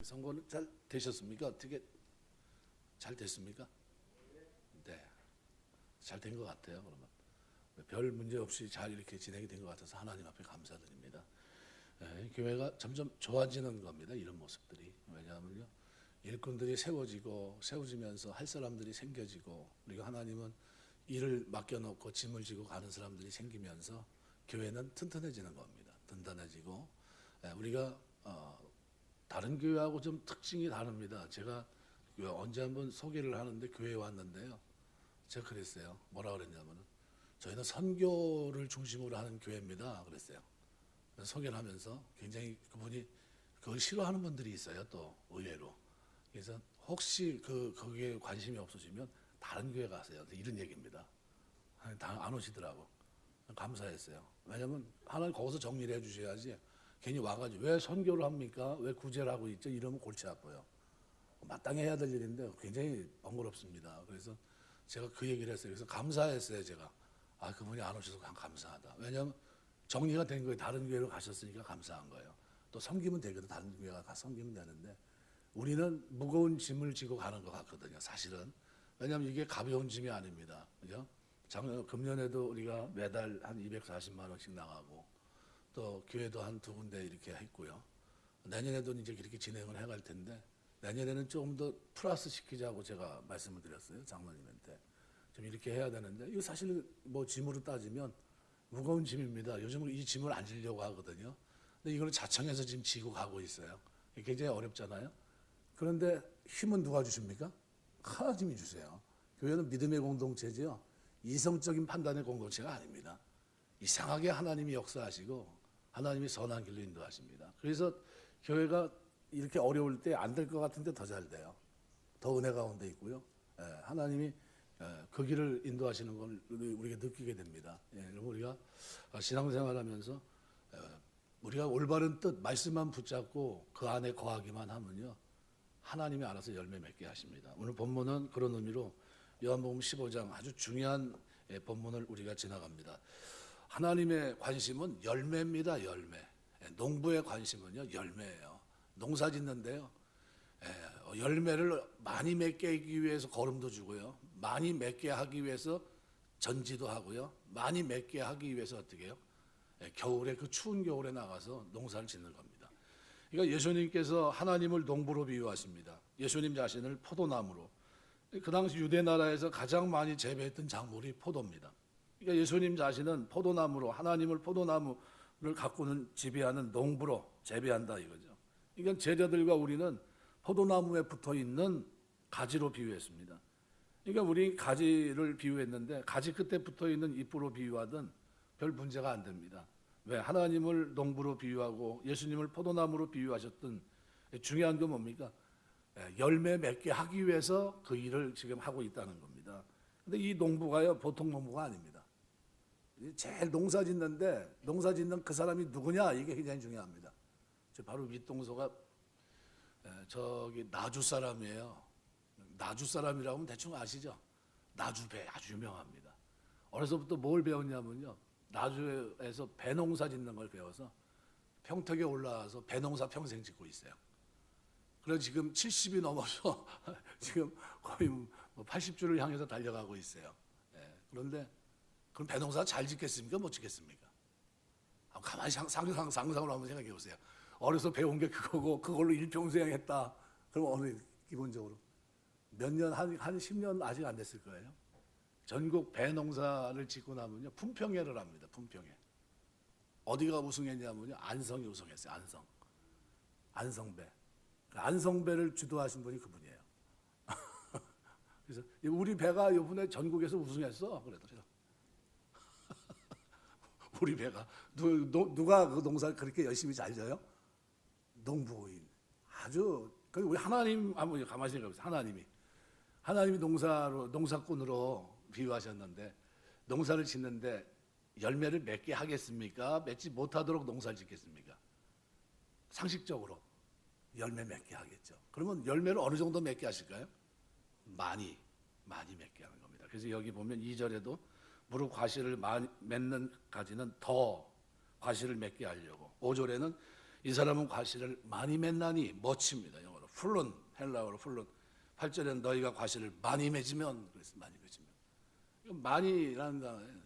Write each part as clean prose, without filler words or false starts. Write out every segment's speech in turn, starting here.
선거는 잘 되셨습니까? 어떻게 잘 됐습니까? 네, 잘 된 것 같아요. 그러면 별 문제 없이 잘 이렇게 진행이 된 것 같아서 하나님 앞에 감사드립니다. 교회가 점점 좋아지는 겁니다. 이런 모습들이. 왜냐하면요, 일꾼들이 세워지면서 할 사람들이 생겨지고, 그리고 하나님은 일을 맡겨놓고 짐을 지고 가는 사람들이 생기면서 교회는 튼튼해지는 겁니다. 든든해지고, 우리가 다른 교회하고 좀 특징이 다릅니다. 제가 언제 한번 소개를 하는데 교회에 왔는데요, 제가 그랬어요. 뭐라 그랬냐면은, 저희는 선교를 중심으로 하는 교회입니다. 그랬어요. 소개를 하면서 굉장히 그분이 그걸 싫어하는 분들이 있어요. 또 의외로. 그래서 혹시 거기에 관심이 없으시면 다른 교회 가세요. 이런 얘기입니다. 다 안 오시더라고. 감사했어요. 왜냐면 하나님 거기서 정리를 해주셔야지. 괜히 와가지고 왜 선교를 합니까? 왜 구제를 하고 있죠? 이러면 골치 아파요. 마땅히 해야 될 일인데 굉장히 번거롭습니다. 그래서 제가 그 얘기를 했어요. 그래서 감사했어요. 제가 그분이 안 오셔서 감사하다. 왜냐하면 정리가 된 거예요. 다른 교회로 가셨으니까 감사한 거예요. 또 섬기면 되거든. 다른 교회 가 섬기면 되는데 우리는 무거운 짐을 지고 가는 것 같거든요. 사실은. 왜냐하면 이게 가벼운 짐이 아닙니다. 그죠? 금년에도 우리가 매달 한 240만 원씩 나가고 또 교회도 한 두 군데 이렇게 했고요. 내년에도 이제 그렇게 진행을 해갈 텐데 내년에는 조금 더 플러스 시키자고 제가 말씀을 드렸어요. 장로님한테. 좀 이렇게 해야 되는데 이거 사실 뭐 짐으로 따지면 무거운 짐입니다. 요즘은 이 짐을 안 지려고 하거든요. 근데 이걸 자청해서 지금 지고 가고 있어요. 굉장히 어렵잖아요. 그런데 힘은 누가 주십니까? 하나님이 주세요. 교회는 믿음의 공동체지요. 이성적인 판단의 공동체가 아닙니다. 이상하게 하나님이 역사하시고 하나님이 선한 길로 인도하십니다. 그래서 교회가 이렇게 어려울 때 안 될 것 같은데 더 잘 돼요. 더 은혜 가운데 있고요. 하나님이 그 길을 인도하시는 걸 우리가 느끼게 됩니다. 우리가 신앙생활하면서 우리가 올바른 뜻, 말씀만 붙잡고 그 안에 거하기만 하면요, 하나님이 알아서 열매 맺게 하십니다. 오늘 본문은 그런 의미로 요한복음 15장 아주 중요한 본문을 우리가 지나갑니다. 하나님의 관심은 열매입니다. 열매. 농부의 관심은요, 열매예요. 농사 짓는데요, 열매를 많이 맺게 하기 위해서 거름도 주고요, 많이 맺게 하기 위해서 전지도 하고요, 많이 맺게 하기 위해서 어떻게 해요? 겨울에, 그 추운 겨울에 나가서 농사를 짓는 겁니다. 그러니까 예수님께서 하나님을 농부로 비유하십니다. 예수님 자신을 포도나무로. 그 당시 유대 나라에서 가장 많이 재배했던 작물이 포도입니다. 그러니까 예수님 자신은 포도나무로, 하나님을 포도나무를 가꾸는 지배하는 농부로 재배한다 이거죠. 그러니까 제자들과 우리는 포도나무에 붙어 있는 가지로 비유했습니다. 그러니까 우리 가지를 비유했는데 가지 끝에 붙어 있는 잎으로 비유하든 별 문제가 안 됩니다. 왜? 하나님을 농부로 비유하고 예수님을 포도나무로 비유하셨던 중요한 건 뭡니까? 열매 맺게 하기 위해서 그 일을 지금 하고 있다는 겁니다. 근데 이 농부가요, 보통 농부가 아닙니다. 제일 농사 짓는 그 사람이 누구냐, 이게 굉장히 중요합니다. 바로 윗동서가 저기 나주 사람이에요. 나주 사람이라고 하면 대충 아시죠? 나주배 아주 유명합니다. 어려서부터 뭘 배웠냐면요, 나주에서 배농사 짓는 걸 배워서 평택에 올라와서 배농사 평생 짓고 있어요. 그래서 지금 70이 넘어서 지금 거의 80주를 향해서 달려가고 있어요. 그런데 그럼 배농사 잘 짓겠습니까? 못 짓겠습니까? 가만히 상상으로 한번 생각해 보세요. 어려서 배운 게 그거고 그걸로 일평생 했다. 그럼 어느 기본적으로 몇 년, 한 10년 아직 안 됐을 거예요. 전국 배농사를 짓고 나면요, 품평회를 합니다. 품평회. 어디가 우승했냐면요, 안성이 우승했어요. 안성배. 안성배를 주도하신 분이 그분이에요. 그래서 우리 배가 이번에 전국에서 우승했어. 그러더래요. 우리 배가 누가 그 농사를 그렇게 열심히 잘 져요? 농부인. 아주 우리 하나님 한번 가만히 생각해 보세요. 하나님이 농사꾼으로 비유하셨는데 농사를 짓는데 열매를 맺게 하겠습니까? 맺지 못하도록 농사를 짓겠습니까? 상식적으로 열매 맺게 하겠죠. 그러면 열매를 어느 정도 맺게 하실까요? 많이 맺게 하는 겁니다. 그래서 여기 보면 2절에도 무릇 과실을 맺는 가지는 더 과실을 맺게 하려고, 5절에는 이 사람은 과실을 많이 맺나니, 멋집니다. 영어로 풀론, 헬라어로 풀론. 8절에는 너희가 과실을 많이 맺으면, 그래서 많이 맺으면. 이건 많이라는 단어예요.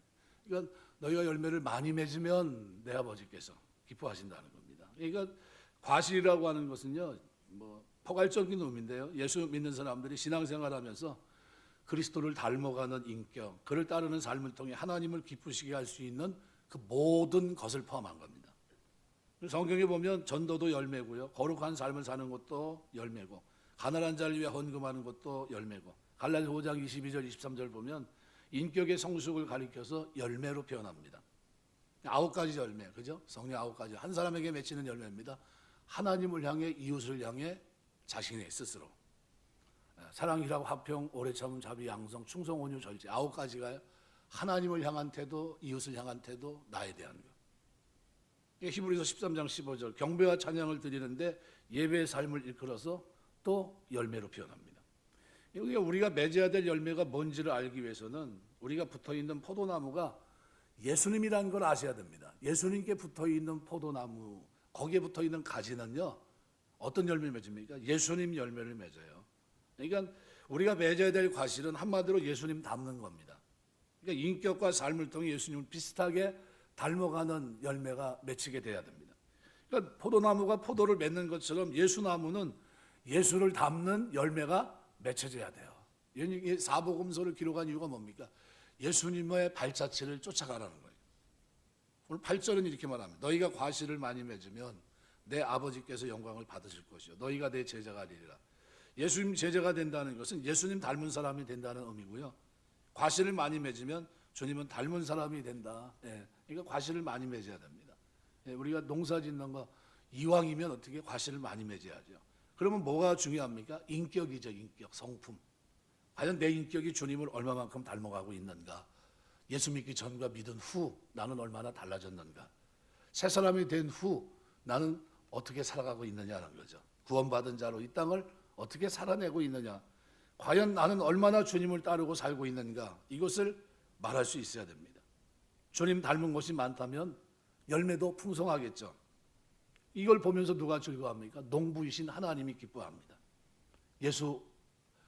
이건 너희가 열매를 많이 맺으면 내 아버지께서 기뻐하신다는 겁니다. 그러니까 과실이라고 하는 것은요, 뭐 포괄적인 의미인데요. 예수 믿는 사람들이 신앙생활하면서 그리스도를 닮아가는 인격, 그를 따르는 삶을 통해 하나님을 기쁘시게 할 수 있는 그 모든 것을 포함한 겁니다. 성경에 보면 전도도 열매고요, 거룩한 삶을 사는 것도 열매고, 가난한 자를 위해 헌금하는 것도 열매고, 갈라디아 5장 22절 23절 보면 인격의 성숙을 가리켜서 열매로 표현합니다. 9가지 열매, 그죠? 성령 9가지. 한 사람에게 맺히는 열매입니다. 하나님을 향해, 이웃을 향해, 자신의 스스로. 사랑, 희락, 화평, 오래 참음, 자비, 양성, 충성, 온유, 절제. 9가지가요. 하나님을 향한 태도, 이웃을 향한 태도, 나에 대한 것. 히브리서 13장 15절. 경배와 찬양을 드리는데 예배의 삶을 일컬어서 또 열매로 표현합니다. 우리가 맺어야 될 열매가 뭔지를 알기 위해서는 우리가 붙어있는 포도나무가 예수님이라는 걸 아셔야 됩니다. 예수님께 붙어있는 포도나무, 거기에 붙어있는 가지는요, 어떤 열매를 맺습니까? 예수님 열매를 맺어요. 그러니까 우리가 맺어야 될 과실은 한마디로 예수님 닮는 겁니다. 그러니까 인격과 삶을 통해 예수님을 비슷하게 닮아가는 열매가 맺히게 돼야 됩니다. 그러니까 포도나무가 포도를 맺는 것처럼 예수나무는 예수를 닮는 열매가 맺혀져야 돼요. 사복음서를 기록한 이유가 뭡니까? 예수님의 발자취를 쫓아가라는 거예요. 오늘 8절은 이렇게 말합니다. 너희가 과실을 많이 맺으면 내 아버지께서 영광을 받으실 것이요 너희가 내 제자가 되리라. 예수님 제자가 된다는 것은 예수님 닮은 사람이 된다는 의미고요, 과실을 많이 맺으면 주님은 닮은 사람이 된다. 그러니까 과실을 많이 맺어야 됩니다. 우리가 농사 짓는 거 이왕이면 어떻게 과실을 많이 맺어야죠. 그러면 뭐가 중요합니까? 인격이죠. 인격, 성품. 과연 내 인격이 주님을 얼마만큼 닮아가고 있는가? 예수 믿기 전과 믿은 후 나는 얼마나 달라졌는가? 새 사람이 된 후 나는 어떻게 살아가고 있느냐는 거죠. 구원받은 자로 이 땅을 어떻게 살아내고 있느냐? 과연 나는 얼마나 주님을 따르고 살고 있는가? 이것을 말할 수 있어야 됩니다. 주님 닮은 것이 많다면 열매도 풍성하겠죠. 이걸 보면서 누가 즐거워합니까? 농부이신 하나님이 기뻐합니다.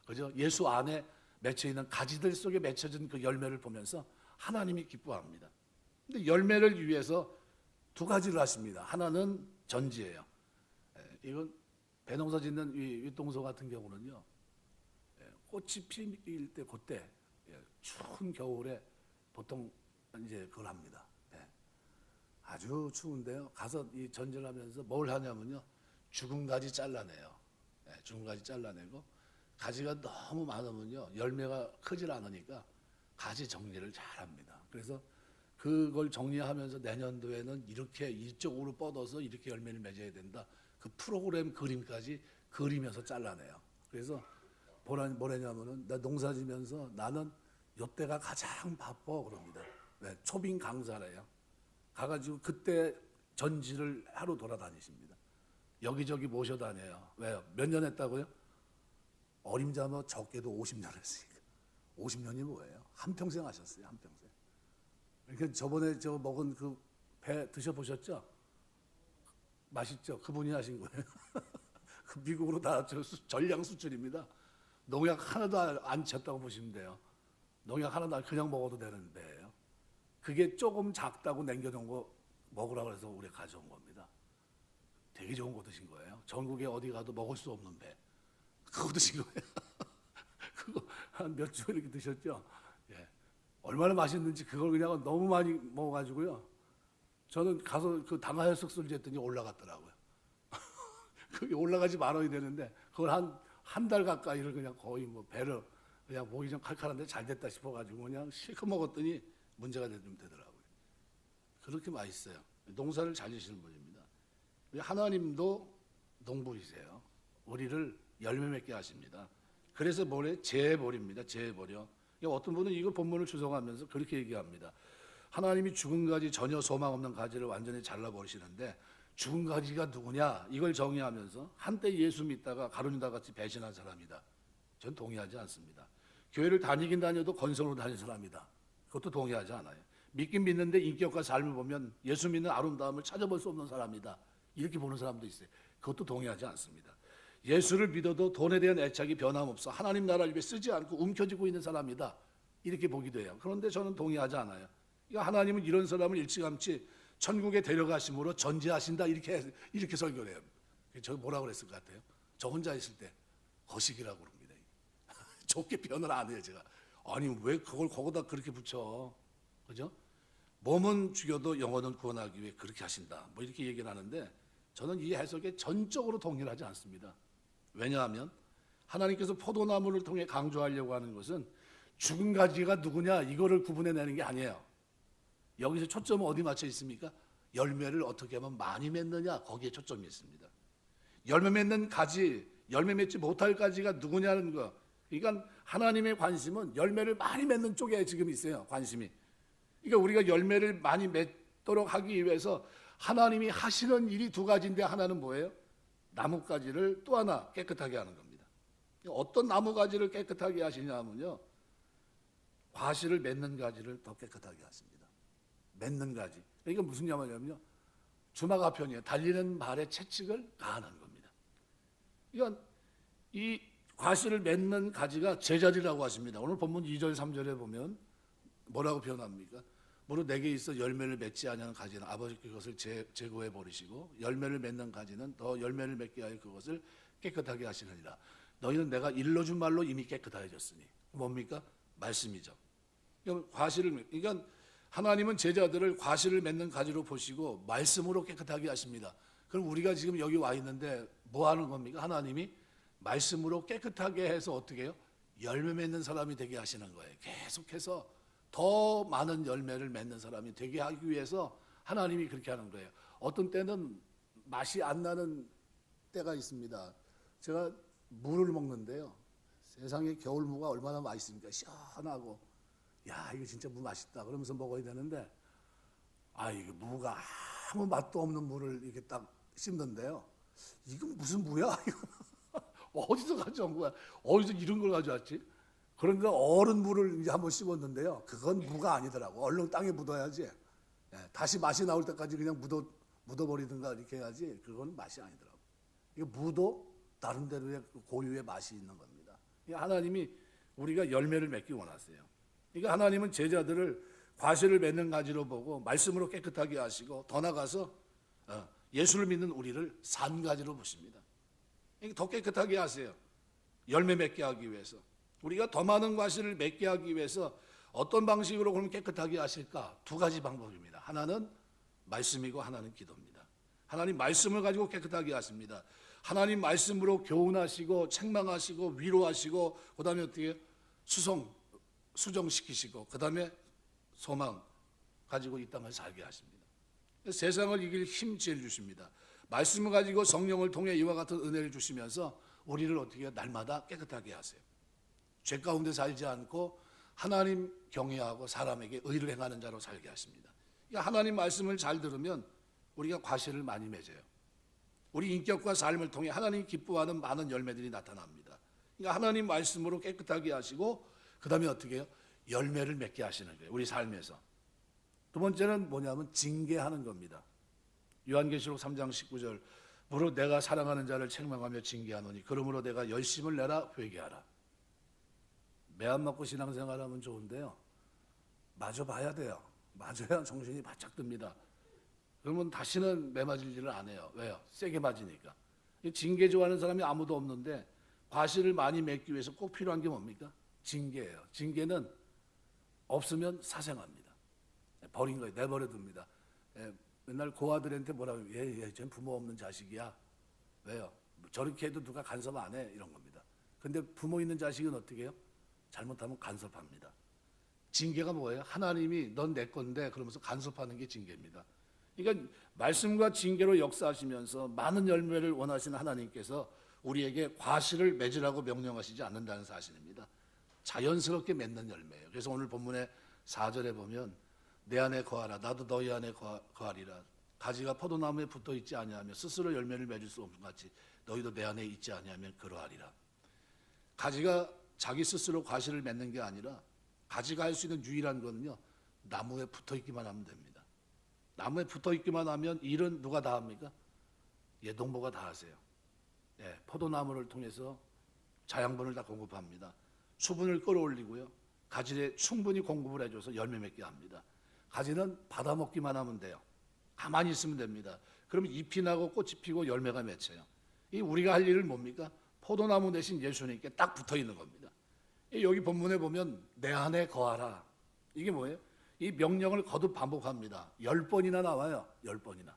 그죠? 예수 안에 맺혀 있는 가지들 속에 맺혀진 그 열매를 보면서 하나님이 기뻐합니다. 근데 열매를 위해서 2가지를 하십니다. 하나는 전지예요. 이건 배농사 짓는 윗동서 같은 경우는요, 꽃이 필 때 그때 추운 겨울에 보통 이제 그걸 합니다. 아주 추운데요, 가서 이 전지를 하면서 뭘 하냐면요, 죽은 가지 잘라내요. 죽은 가지 잘라내고, 가지가 너무 많으면요 열매가 크질 않으니까 가지 정리를 잘 합니다. 그래서 그걸 정리하면서 내년도에는 이렇게 이쪽으로 뻗어서 이렇게 열매를 맺어야 된다, 그 프로그램 그림까지 그리면서 잘라내요. 그래서 뭐라냐면은 나 농사 지면서 나는 이때가 가장 바빠 그럽니다. 초빙 강사래요. 가가지고 그때 전지를 하루 돌아다니십니다. 여기저기 모셔다녀요. 왜요? 몇 년 했다고요? 어림잡아 적게도 50년 했으니까. 50년이 뭐예요? 한평생 하셨어요. 한평생. 그러니까 저번에 먹은 그 배 드셔보셨죠? 맛있죠? 그분이 하신 거예요. 그 미국으로 다 전량 수출입니다. 농약 하나도 안 쳤다고 보시면 돼요. 농약 하나도 그냥 먹어도 되는 배예요. 그게 조금 작다고 남겨놓은 거 먹으라고 해서 우리 가져온 겁니다. 되게 좋은 거 드신 거예요. 전국에 어디 가도 먹을 수 없는 배. 그거 드신 거예요. 그거 한 몇 주 이렇게 드셨죠? 얼마나 맛있는지 그걸 그냥 너무 많이 먹어가지고요. 저는 가서 그 당화혈색소를 쟀더니 올라갔더라고요. 그게 올라가지 말아야 되는데 그걸 한 달 가까이를 그냥 거의 뭐 배를 그냥 목이 좀 칼칼한데 잘 됐다 싶어가지고 그냥 실컷 먹었더니 문제가 좀 되더라고요. 그렇게 맛있어요. 농사를 잘 지시는 분입니다. 하나님도 농부이세요. 우리를 열매 맺게 하십니다. 그래서 뭐래? 재벌입니다. 재벌이요. 어떤 분은 이걸 본문을 추정하면서 그렇게 얘기합니다. 하나님이 죽은 가지, 전혀 소망 없는 가지를 완전히 잘라버리시는데 죽은 가지가 누구냐? 이걸 정의하면서 한때 예수 믿다가 가룟유다 같이 배신한 사람이다. 전 동의하지 않습니다. 교회를 다니긴 다녀도 건성으로 다닌 사람이다. 그것도 동의하지 않아요. 믿긴 믿는데 인격과 삶을 보면 예수 믿는 아름다움을 찾아볼 수 없는 사람이다. 이렇게 보는 사람도 있어요. 그것도 동의하지 않습니다. 예수를 믿어도 돈에 대한 애착이 변함없어 하나님 나라를 위해 쓰지 않고 움켜쥐고 있는 사람이다. 이렇게 보기도 해요. 그런데 저는 동의하지 않아요. 그러니까 하나님은 이런 사람을 일찌감치 천국에 데려가심으로 전제하신다. 이렇게 설교를 해요. 저 뭐라고 그랬을 것 같아요? 저 혼자 있을 때 거식이라고 그럽니다. 좋게 표현을 안 해요, 제가. 아니, 왜 그걸 거기다 그렇게 붙여? 그죠? 몸은 죽여도 영혼은 구원하기 위해 그렇게 하신다. 뭐 이렇게 얘기를 하는데 저는 이 해석에 전적으로 동의하지 않습니다. 왜냐하면 하나님께서 포도나무를 통해 강조하려고 하는 것은 죽은 가지가 누구냐 이거를 구분해내는 게 아니에요. 여기서 초점은 어디 맞춰 있습니까? 열매를 어떻게 하면 많이 맺느냐 거기에 초점이 있습니다. 열매 맺는 가지, 열매 맺지 못할 가지가 누구냐는 거. 그러니까 하나님의 관심은 열매를 많이 맺는 쪽에 지금 있어요. 관심이. 그러니까 우리가 열매를 많이 맺도록 하기 위해서 하나님이 하시는 일이 두 가지인데 하나는 뭐예요? 나뭇가지를 또 하나 깨끗하게 하는 겁니다. 어떤 나뭇가지를 깨끗하게 하시냐면요, 과실을 맺는 가지를 더 깨끗하게 하십니다. 맺는 가지. 그러니까 무슨 말이냐면요, 주마가편이에요. 달리는 말의 채찍을 가하는 겁니다. 그러니까 이 과실을 맺는 가지가 제자리라고 하십니다. 오늘 본문 2절 3절에 보면 뭐라고 표현합니까? 무릇 내게 있어 열매를 맺지 아니하는 가지는 아버지께 그것을 제거해 버리시고 열매를 맺는 가지는 더 열매를 맺게 하여 그것을 깨끗하게 하시느니라. 너희는 내가 일러준 말로 이미 깨끗해졌으니. 뭡니까? 말씀이죠. 그러니까 하나님은 제자들을 과실을 맺는 가지로 보시고 말씀으로 깨끗하게 하십니다. 그럼 우리가 지금 여기 와 있는데 뭐 하는 겁니까? 하나님이 말씀으로 깨끗하게 해서 어떻게 해요? 열매 맺는 사람이 되게 하시는 거예요. 계속해서 더 많은 열매를 맺는 사람이 되게 하기 위해서 하나님이 그렇게 하는 거예요. 어떤 때는 맛이 안 나는 때가 있습니다. 제가 무를 먹는데요, 세상에 겨울무가 얼마나 맛있습니까? 시원하고, 야 이거 진짜 무 맛있다 그러면서 먹어야 되는데, 이거 무가 아무 맛도 없는 무를 이렇게 딱 씹는데요, 이건 무슨 무야? 어디서 가져온 거야? 어디서 이런 걸 가져왔지? 그런데 어른 무를 이제 한번 씹었는데요, 그건 무가 아니더라고. 얼른 땅에 묻어야지. 다시 맛이 나올 때까지 그냥 묻어버리든가 이렇게 해야지. 그건 맛이 아니더라고. 이거 무도 나름대로의 고유의 맛이 있는 겁니다. 하나님이 우리가 열매를 맺기 원하세요. 그러니까 하나님은 제자들을 과실을 맺는 가지로 보고 말씀으로 깨끗하게 하시고, 더 나가서 예수를 믿는 우리를 산 가지로 보십니다. 더 깨끗하게 하세요. 열매 맺게 하기 위해서. 우리가 더 많은 과실을 맺게 하기 위해서 어떤 방식으로 그럼 깨끗하게 하실까? 두 가지 방법입니다. 하나는 말씀이고 하나는 기도입니다. 하나님 말씀을 가지고 깨끗하게 하십니다. 하나님 말씀으로 교훈하시고 책망하시고 위로하시고, 그 다음에 어떻게 수정시키시고, 그 다음에 소망 가지고 이 땅을 살게 하십니다. 세상을 이길 힘 지혜 주십니다. 말씀을 가지고 성령을 통해 이와 같은 은혜를 주시면서 우리를 어떻게 날마다 깨끗하게 하세요. 죄 가운데 살지 않고 하나님 경외하고 사람에게 의를 행하는 자로 살게 하십니다. 그러니까 하나님 말씀을 잘 들으면 우리가 과실을 많이 맺어요. 우리 인격과 삶을 통해 하나님 기뻐하는 많은 열매들이 나타납니다. 그러니까 하나님 말씀으로 깨끗하게 하시고, 그 다음에 어떻게 해요? 열매를 맺게 하시는 거예요. 우리 삶에서. 두 번째는 뭐냐면 징계하는 겁니다. 요한계시록 3장 19절, 무릇 내가 사랑하는 자를 책망하며 징계하노니 그러므로 내가 열심을 내라 회개하라. 매 안 맞고 신앙생활하면 좋은데요, 맞아봐야 돼요. 맞아야 정신이 바짝 듭니다. 그러면 다시는 매 맞을 일을 안 해요. 왜요? 세게 맞으니까. 징계 좋아하는 사람이 아무도 없는데 과실을 많이 맺기 위해서 꼭 필요한 게 뭡니까? 징계예요. 징계는 없으면 사생합니다. 버린 거예요. 내버려둡니다. 맨날 고아들한테 뭐라고 해요? 얘 쟤는 부모 없는 자식이야. 왜요? 저렇게 해도 누가 간섭 안 해. 이런 겁니다. 근데 부모 있는 자식은 어떻게 해요? 잘못하면 간섭합니다. 징계가 뭐예요? 하나님이 넌 내 건데 그러면서 간섭하는 게 징계입니다. 그러니까 말씀과 징계로 역사하시면서 많은 열매를 원하시는 하나님께서 우리에게 과실을 맺으라고 명령하시지 않는다는 사실입니다. 자연스럽게 맺는 열매예요. 그래서 오늘 본문의 4절에 보면 내 안에 거하라 나도 너희 안에 거하리라. 가지가 포도나무에 붙어 있지 아니하며 스스로 열매를 맺을 수 없는 같이 너희도 내 안에 있지 아니하면 그러하리라. 가지가 자기 스스로 과실을 맺는 게 아니라 가지가 할 수 있는 유일한 거는요, 나무에 붙어 있기만 하면 됩니다. 나무에 붙어 있기만 하면 일은 누가 다 합니까? 농부가 다 하세요. 포도나무를 통해서 자양분을 다 공급합니다. 수분을 끌어올리고요. 가지에 충분히 공급을 해줘서 열매 맺게 합니다. 가지는 받아먹기만 하면 돼요. 가만히 있으면 됩니다. 그러면 잎이 나고 꽃이 피고 열매가 맺혀요. 이 우리가 할 일은 뭡니까? 포도나무 대신 예수님께 딱 붙어 있는 겁니다. 여기 본문에 보면 내 안에 거하라. 이게 뭐예요? 이 명령을 거듭 반복합니다. 10번이나 나와요. 10번이나.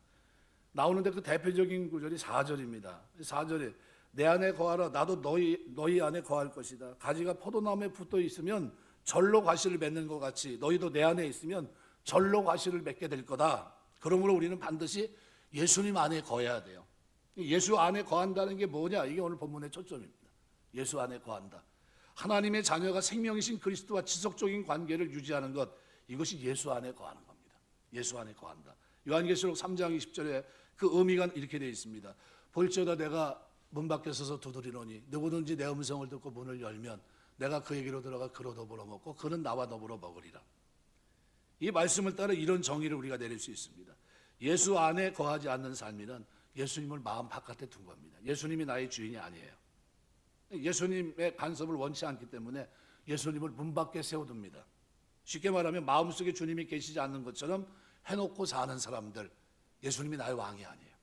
나오는데 그 대표적인 구절이 4절입니다. 4절에 내 안에 거하라. 나도 너희 안에 거할 것이다. 가지가 포도나무에 붙어 있으면 절로 과실을 맺는 것 같이 너희도 내 안에 있으면 절로 과실을 맺게 될 거다. 그러므로 우리는 반드시 예수님 안에 거해야 돼요. 예수 안에 거한다는 게 뭐냐? 이게 오늘 본문의 초점입니다. 예수 안에 거한다. 하나님의 자녀가 생명이신 그리스도와 지속적인 관계를 유지하는 것, 이것이 예수 안에 거하는 겁니다. 예수 안에 거한다. 요한계시록 3장 20절에 그 의미가 이렇게 되어 있습니다. 볼지어다 내가 문 밖에 서서 두드리노니 누구든지 내 음성을 듣고 문을 열면 내가 그에게로 들어가 그로 더불어 먹고 그는 나와 더불어 먹으리라. 이 말씀을 따라 이런 정의를 우리가 내릴 수 있습니다. 예수 안에 거하지 않는 삶이란 예수님을 마음 바깥에 둔 겁니다. 예수님이 나의 주인이 아니에요. 예수님의 간섭을 원치 않기 때문에 예수님을 문 밖에 세워둡니다. 쉽게 말하면 마음속에 주님이 계시지 않는 것처럼 해놓고 사는 사람들, 예수님이 나의 왕이 아니에요.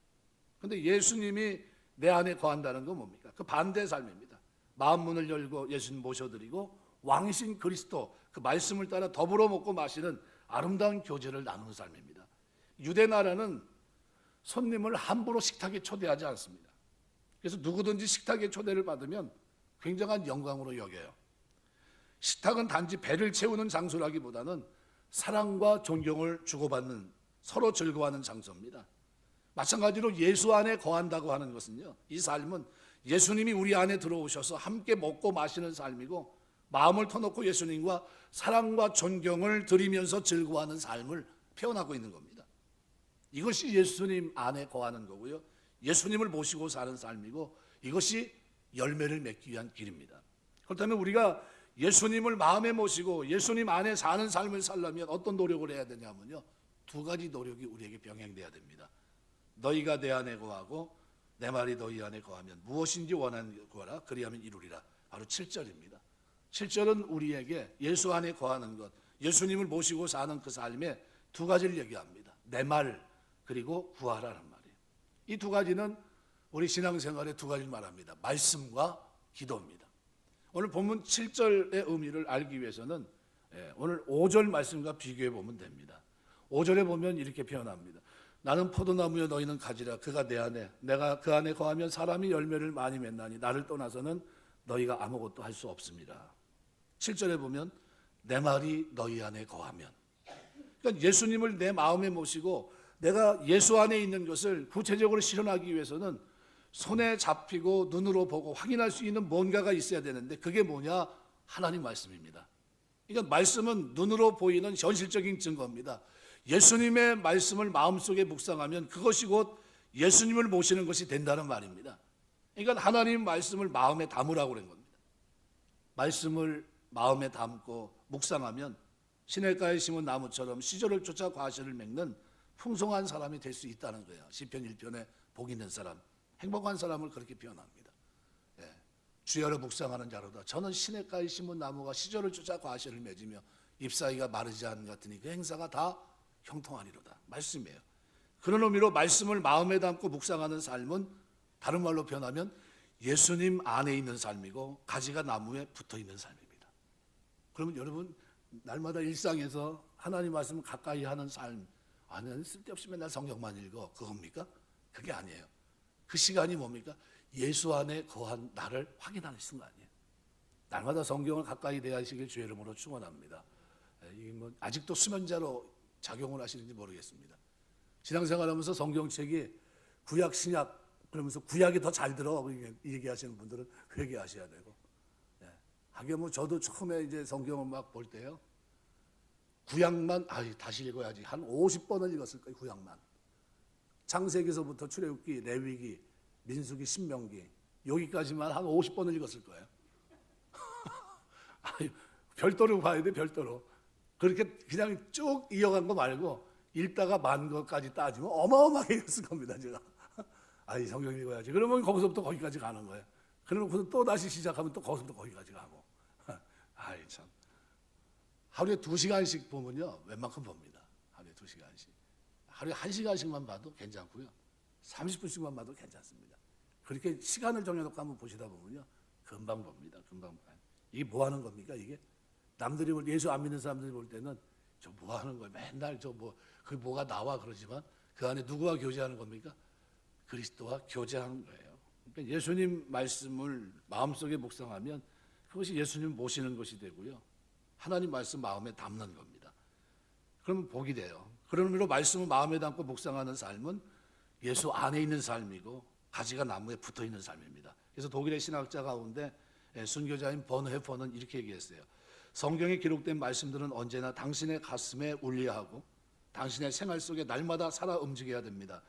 그런데 예수님이 내 안에 거한다는 건 뭡니까? 그 반대의 삶입니다. 마음 문을 열고 예수님 모셔드리고 왕이신 그리스도 그 말씀을 따라 더불어 먹고 마시는 아름다운 교제를 나누는 삶입니다. 유대 나라는 손님을 함부로 식탁에 초대하지 않습니다. 그래서 누구든지 식탁에 초대를 받으면 굉장한 영광으로 여겨요. 식탁은 단지 배를 채우는 장소라기보다는 사랑과 존경을 주고받는, 서로 즐거워하는 장소입니다. 마찬가지로 예수 안에 거한다고 하는 것은요, 이 삶은 예수님이 우리 안에 들어오셔서 함께 먹고 마시는 삶이고 마음을 터놓고 예수님과 사랑과 존경을 드리면서 즐거워하는 삶을 표현하고 있는 겁니다. 이것이 예수님 안에 거하는 거고요, 예수님을 모시고 사는 삶이고 이것이 열매를 맺기 위한 길입니다. 그렇다면 우리가 예수님을 마음에 모시고 예수님 안에 사는 삶을 살려면 어떤 노력을 해야 되냐면요, 두 가지 노력이 우리에게 병행돼야 됩니다. 너희가 내 안에 거하고 내 말이 너희 안에 거하면 무엇인지 원하는 거라 그리하면 이루리라. 바로 7절입니다. 7절은 우리에게 예수 안에 거하는 것, 예수님을 모시고 사는 그 삶에 두 가지를 얘기합니다. 내 말 그리고 구하라는 말이에요. 이 두 가지는 우리 신앙생활의 두 가지를 말합니다. 말씀과 기도입니다. 오늘 본문 7절의 의미를 알기 위해서는 오늘 5절 말씀과 비교해 보면 됩니다. 5절에 보면 이렇게 표현합니다. 나는 포도나무여 너희는 가지라. 그가 내 안에 내가 그 안에 거하면 사람이 열매를 많이 맺나니 나를 떠나서는 너희가 아무것도 할 수 없습니다. 7절에 보면 내 말이 너희 안에 거하면, 그러니까 예수님을 내 마음에 모시고 내가 예수 안에 있는 것을 구체적으로 실현하기 위해서는 손에 잡히고 눈으로 보고 확인할 수 있는 뭔가가 있어야 되는데 그게 뭐냐? 하나님 말씀입니다. 그러니까 말씀은 눈으로 보이는 현실적인 증거입니다. 예수님의 말씀을 마음속에 묵상하면 그것이 곧 예수님을 모시는 것이 된다는 말입니다. 그러니까 하나님 말씀을 마음에 담으라고 그런 겁니다. 말씀을 마음에 담고 묵상하면 시냇가에 심은 나무처럼 시절을 쫓아 과실을 맺는 풍성한 사람이 될 수 있다는 거예요. 시편 1편에 복 있는 사람, 행복한 사람을 그렇게 표현합니다. 주야로 묵상하는 자로다. 저는 시냇가에 심은 나무가 시절을 쫓아 과실을 맺으며 잎사귀가 마르지 않은 것 같으니 그 행사가 다 형통하리로다. 말씀이에요. 그런 의미로 말씀을 마음에 담고 묵상하는 삶은 다른 말로 표현하면 예수님 안에 있는 삶이고 가지가 나무에 붙어 있는 삶입니다. 그러면 여러분 날마다 일상에서 하나님 말씀을 가까이 하는 삶, 아니 쓸데없이 맨날 성경만 읽어, 그겁니까? 그게 아니에요. 그 시간이 뭡니까? 예수 안에 거한 나를 확인하는 순간이에요. 날마다 성경을 가까이 대하시길 주의 이름으로 축원합니다. 아직도 수면자로 작용을 하시는지 모르겠습니다. 신앙생활하면서 성경책이 구약 신약 그러면서 구약이 더 잘 들어 얘기하시는 분들은 그 얘기하셔야 되고, 하긴 저도 처음에 이제 성경을 막 볼 때요, 구약만 다시 읽어야지 한 50번을 읽었을 거예요. 구약만 창세기서부터 출애굽기, 레위기, 민수기, 신명기 여기까지만 한 50번을 읽었을 거예요. 별도로 봐야 돼. 별도로 그렇게 그냥 쭉 이어간 거 말고 읽다가 만 것까지 따지면 어마어마하게 읽었을 겁니다. 제가 아니 성경 읽어야지. 그러면 거기서부터 거기까지 가는 거예요. 그러고서 또 다시 시작하면 또 거기서부터 거기까지 가고. 아이 참. 하루에 2시간씩 보면요, 웬만큼 봅니다. 하루에 2시간씩. 하루에 1시간씩만 봐도 괜찮고요. 30분씩만 봐도 괜찮습니다. 그렇게 시간을 정해놓고 한번 보시다 보면요, 금방 봅니다. 금방 봐요. 이게 뭐 하는 겁니까? 이게 남들이 예수 안 믿는 사람들이 볼 때는 저 뭐 하는 거예요? 맨날 저 뭐 그 뭐가 나와 그러지만 그 안에 누구와 교제하는 겁니까? 그리스도와 교제하는 거예요. 그러니까 예수님 말씀을 마음속에 묵상하면 그것이 예수님 모시는 것이 되고요. 하나님 말씀 마음에 담는 겁니다. 그러면 복이 돼요. 그런 의미로 말씀을 마음에 담고 묵상하는 삶은 예수 안에 있는 삶이고 가지가 나무에 붙어 있는 삶입니다. 그래서 독일의 신학자 가운데 순교자인 번헤퍼는 이렇게 얘기했어요. 성경에 기록된 말씀들은 언제나 당신의 가슴에 울려하고 당신의 생활 속에 날마다 살아 움직여야 됩니다.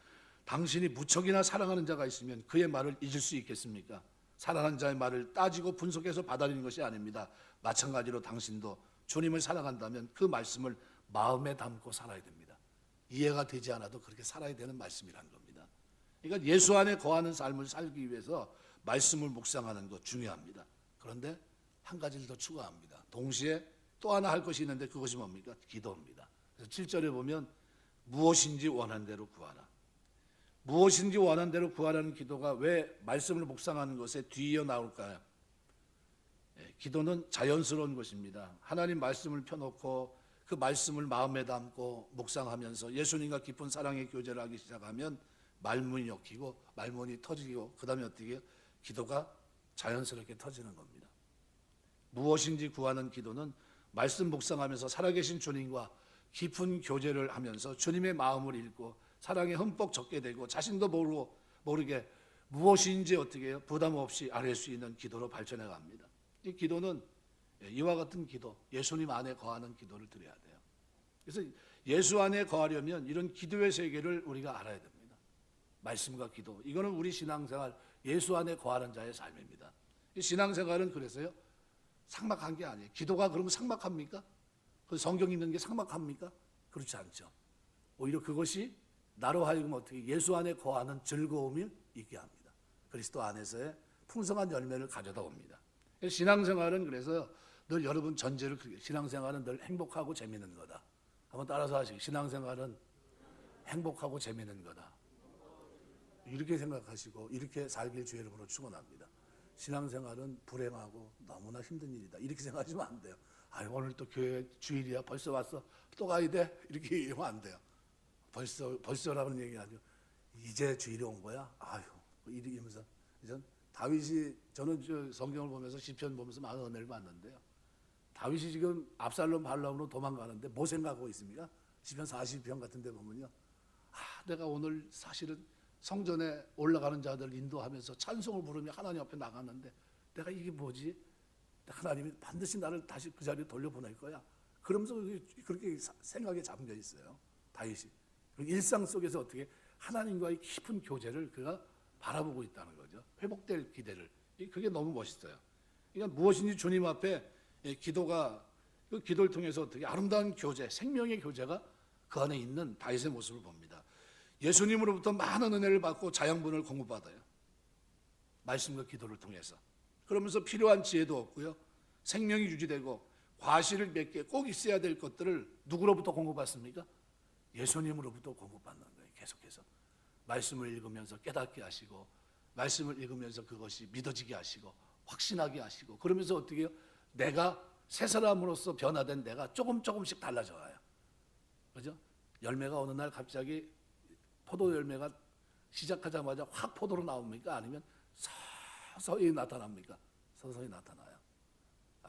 당신이 무척이나 사랑하는 자가 있으면 그의 말을 잊을 수 있겠습니까? 사랑하는 자의 말을 따지고 분석해서 받아들이는 것이 아닙니다. 마찬가지로 당신도 주님을 사랑한다면 그 말씀을 마음에 담고 살아야 됩니다. 이해가 되지 않아도 그렇게 살아야 되는 말씀이라는 겁니다. 그러니까 예수 안에 거하는 삶을 살기 위해서 말씀을 묵상하는 것 중요합니다. 그런데 한 가지를 더 추가합니다. 동시에 또 하나 할 것이 있는데 그것이 뭡니까? 기도입니다. 그래서 7절에 보면 무엇인지 원한 대로 구하라. 무엇인지 원한 대로 구하라는 기도가 왜 말씀을 묵상하는 것에 뒤이어 나올까요? 기도는 자연스러운 것입니다. 하나님 말씀을 펴놓고 그 말씀을 마음에 담고 묵상하면서 예수님과 깊은 사랑의 교제를 하기 시작하면 말문이 엮이고 말문이 터지고 그 다음에 어떻게 기도가 자연스럽게 터지는 겁니다. 무엇인지 구하는 기도는 말씀 묵상하면서 살아계신 주님과 깊은 교제를 하면서 주님의 마음을 읽고 사랑에 흠뻑 젖게 되고 자신도 모르게 무엇인지 어떻게 해요? 부담 없이 아뢰 수 있는 기도로 발전해 갑니다. 이 기도는 이와 같은 기도, 예수님 안에 거하는 기도를 드려야 돼요. 그래서 예수 안에 거하려면 이런 기도의 세계를 우리가 알아야 됩니다. 말씀과 기도, 이거는 우리 신앙생활, 예수 안에 거하는 자의 삶입니다. 이 신앙생활은 그래서요, 삭막한 게 아니에요. 기도가 그러면 삭막합니까? 그 성경 읽는 게 삭막합니까? 그렇지 않죠. 오히려 그것이 나로 하여금 어떻게 예수 안에 거하는 즐거움을 있게 합니다. 그리스도 안에서의 풍성한 열매를 가져다 옵니다. 신앙생활은 그래서 늘 여러분 전제를 신앙생활은 늘 행복하고 재미있는 거다. 한번 따라서 하시고, 신앙생활은 행복하고 재미있는 거다. 이렇게 생각하시고 이렇게 살길 주의 이름으로 축원합니다. 신앙생활은 불행하고 너무나 힘든 일이다. 이렇게 생각하시면 안 돼요. 아유, 오늘 또 교회 주일이야. 벌써 왔어. 또 가야 돼. 이렇게 얘기하면 안 돼요. 벌써라는 얘기 아니고 이제 주일이 온 거야. 아유, 이러면서 다윗이, 저는 저 성경을 보면서 시편 보면서 많은 은혜를 받는데요. 다윗이 지금 압살롬 발람으로 도망가는데 뭐 생각하고 있습니까? 시편 40편 같은 데 보면요. 내가 오늘 사실은 성전에 올라가는 자들 인도하면서 찬송을 부르며 하나님 앞에 나갔는데 내가 이게 뭐지? 하나님이 반드시 나를 다시 그 자리에 돌려보낼 거야. 그러면서 그렇게 생각에 잠겨 있어요. 다윗이. 일상 속에서 어떻게 하나님과의 깊은 교제를 그가 바라보고 있다는 거죠. 회복될 기대를. 그게 너무 멋있어요. 그러니까 무엇인지 주님 앞에 기도가, 그 기도를 통해서 어떻게 아름다운 교제, 생명의 교제가 그 안에 있는 다윗의 모습을 봅니다. 예수님으로부터 많은 은혜를 받고 자양분을 공급받아요. 말씀과 기도를 통해서. 그러면서 필요한 지혜도 얻고요. 생명이 유지되고 과실을 맺게 꼭 있어야 될 것들을 누구로부터 공급받습니까? 예수님으로부터 공급받는 거예요. 계속해서. 말씀을 읽으면서 깨닫게 하시고, 말씀을 읽으면서 그것이 믿어지게 하시고, 확신하게 하시고, 그러면서 어떻게 해요? 내가 새 사람으로서 변화된 내가 조금씩 달라져요. 그죠? 열매가 어느 날 갑자기 포도 열매가 시작하자마자 확 포도로 나옵니까? 아니면 서서히 나타납니까? 서서히 나타나요.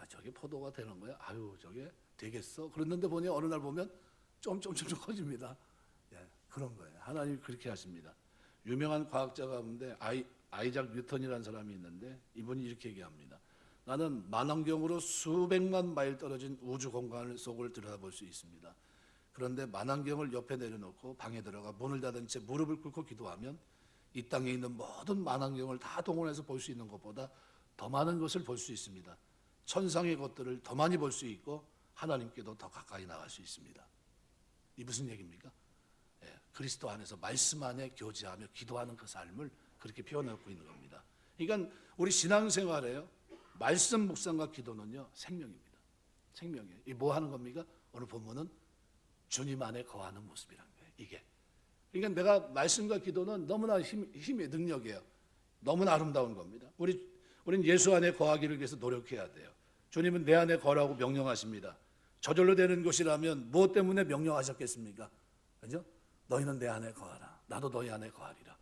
저게 포도가 되는 거야? 아유, 저게 되겠어? 그랬는데 보니 어느 날 보면 좀 커집니다. 그런 거예요. 하나님이 그렇게 하십니다. 유명한 과학자 가운데 아이작 뉴턴이라는 사람이 있는데 이분이 이렇게 얘기합니다. 나는 만원경으로 수백만 마일 떨어진 우주 공간 속을 들여다볼 수 있습니다. 그런데 만안경을 옆에 내려놓고 방에 들어가 문을 닫은 채 무릎을 꿇고 기도하면 이 땅에 있는 모든 만안경을 다 동원해서 볼 수 있는 것보다 더 많은 것을 볼 수 있습니다. 천상의 것들을 더 많이 볼 수 있고 하나님께도 더 가까이 나갈 수 있습니다. 이 무슨 얘기입니까? 그리스도 안에서 말씀 안에 교제하며 기도하는 그 삶을 그렇게 표현하고 있는 겁니다. 그러니까 우리 신앙생활에요, 말씀 묵상과 기도는요 생명입니다. 생명이에요. 이 뭐 하는 겁니까? 오늘 본문은 주님 안에 거하는 모습이라는 거예요. 이게. 그러니까 내가 말씀과 기도는 너무나 힘의 능력이에요. 너무나 아름다운 겁니다. 우린 예수 안에 거하기를 위해서 노력해야 돼요. 주님은 내 안에 거하라고 명령하십니다. 저절로 되는 것이라면 무엇 때문에 명령하셨겠습니까? 그죠? 너희는 내 안에 거하라. 나도 너희 안에 거하리라.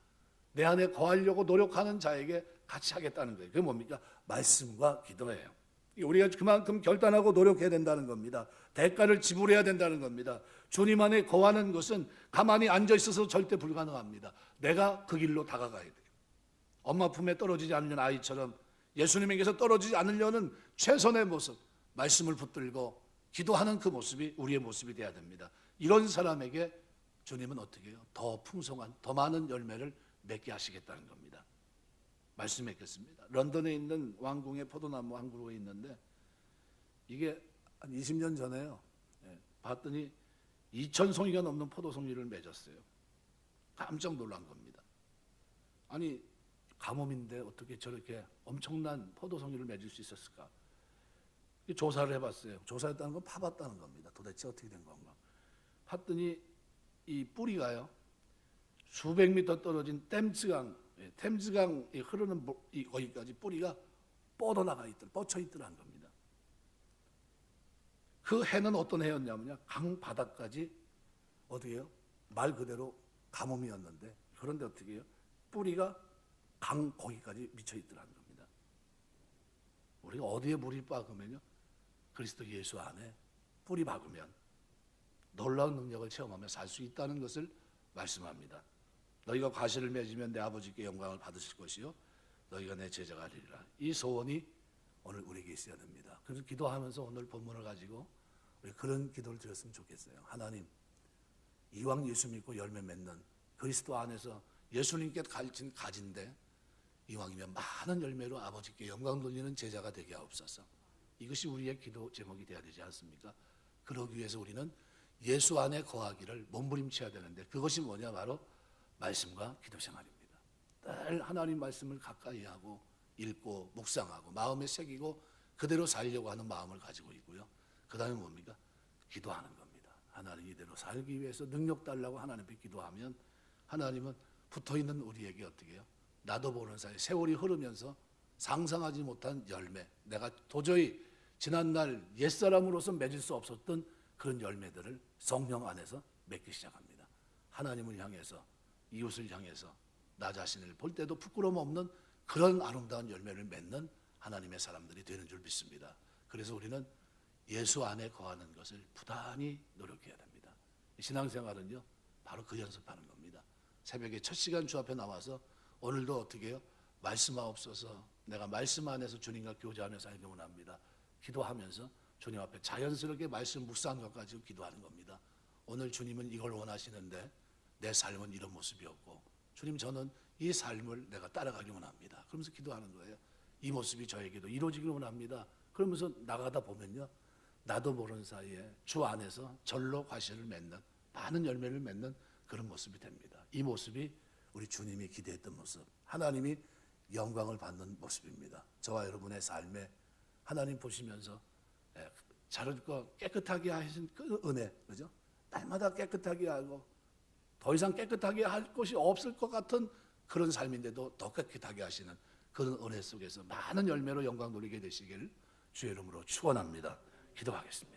내 안에 거하려고 노력하는 자에게 같이 하겠다는 거예요. 그게 뭡니까? 말씀과 기도예요. 우리가 그만큼 결단하고 노력해야 된다는 겁니다. 대가를 지불해야 된다는 겁니다. 주님 안에 거하는 것은 가만히 앉아 있어서 절대 불가능합니다. 내가 그 길로 다가가야 돼요. 엄마 품에 떨어지지 않는 아이처럼 예수님에게서 떨어지지 않으려는 최선의 모습, 말씀을 붙들고 기도하는 그 모습이 우리의 모습이 되어야 됩니다. 이런 사람에게 주님은 어떻게 해요? 더 풍성한, 더 많은 열매를 맺게 하시겠다는 겁니다. 말씀했겠습니다. 런던에 있는 왕궁의 포도나무 한 그루가 있는데 이게 한 20년 전에요. 봤더니 2,000송이가 넘는 포도송이를 맺었어요. 깜짝 놀란 겁니다. 아니 가뭄인데 어떻게 저렇게 엄청난 포도송이를 맺을 수 있었을까? 조사를 해봤어요. 조사했다는 건 파봤다는 겁니다. 도대체 어떻게 된 건가? 봤더니 이 뿌리가요, 수백 미터 떨어진 템즈강이 흐르는 거기까지 뿌리가 뻗어나가 있더라, 뻗쳐 있더라는 겁니다. 그 해는 어떤 해였냐면요, 강 바닥까지 어떻게 해요? 말 그대로 가뭄이었는데, 그런데 어떻게 해요? 뿌리가 강 거기까지 미쳐 있더라는 겁니다. 우리가 어디에 물이 박으면요, 그리스도 예수 안에 뿌리 박으면 놀라운 능력을 체험하며 살 수 있다는 것을 말씀합니다. 너희가 과실을 맺으면 내 아버지께 영광을 받으실 것이요 너희가 내 제자가 되리라. 이 소원이 오늘 우리에게 있어야 됩니다. 그래서 기도하면서 오늘 본문을 가지고 우리 그런 기도를 드렸으면 좋겠어요. 하나님, 이왕 예수 믿고 열매 맺는 그리스도 안에서 예수님께 가르친 가진데 이왕이면 많은 열매로 아버지께 영광 돌리는 제자가 되게 하옵소서. 이것이 우리의 기도 제목이 되어야 되지 않습니까? 그러기 위해서 우리는 예수 안에 거하기를 몸부림쳐야 되는데 그것이 뭐냐? 바로 말씀과 기도 생활입니다. 늘 하나님 말씀을 가까이 하고 읽고 묵상하고 마음에 새기고 그대로 살려고 하는 마음을 가지고 있고요. 그 다음에 뭡니까? 기도하는 겁니다. 하나님 이대로 살기 위해서 능력 달라고 하나님 앞에 기도하면 하나님은 붙어있는 우리에게 어떻게 해요? 나도 모르는 사이에 세월이 흐르면서 상상하지 못한 열매, 내가 도저히 지난날 옛사람으로서 맺을 수 없었던 그런 열매들을 성령 안에서 맺기 시작합니다. 하나님을 향해서, 이웃을 향해서 나 자신을 볼 때도 부끄러움 없는 그런 아름다운 열매를 맺는 하나님의 사람들이 되는 줄 믿습니다. 그래서 우리는 예수 안에 거하는 것을 부단히 노력해야 됩니다. 신앙생활은요, 바로 그 연습하는 겁니다. 새벽에 첫 시간 주 앞에 나와서 오늘도 어떻게 해요? 말씀하옵소서. 내가 말씀 안에서 주님과 교제하며 살기 원합니다. 기도하면서 주님 앞에 자연스럽게 말씀 묵상한 것 가지고 기도하는 겁니다. 오늘 주님은 이걸 원하시는데 내 삶은 이런 모습이었고 주님, 저는 이 삶을 내가 따라가기 원합니다. 그러면서 기도하는 거예요. 이 모습이 저에게도 이루어지길 원합니다. 그러면서 나가다 보면요, 나도 모르는 사이에 주 안에서 절로 과실을 맺는, 많은 열매를 맺는 그런 모습이 됩니다. 이 모습이 우리 주님이 기대했던 모습, 하나님이 영광을 받는 모습입니다. 저와 여러분의 삶에 하나님 보시면서 자르고 깨끗하게 하신 그 은혜, 그죠? 날마다 깨끗하게 하고 더 이상 깨끗하게 할 것이 없을 것 같은 그런 삶인데도 더 깨끗하게 하시는 그런 은혜 속에서 많은 열매로 영광 돌리게 되시길 주의 이름으로 축원합니다. 기도하겠습니다.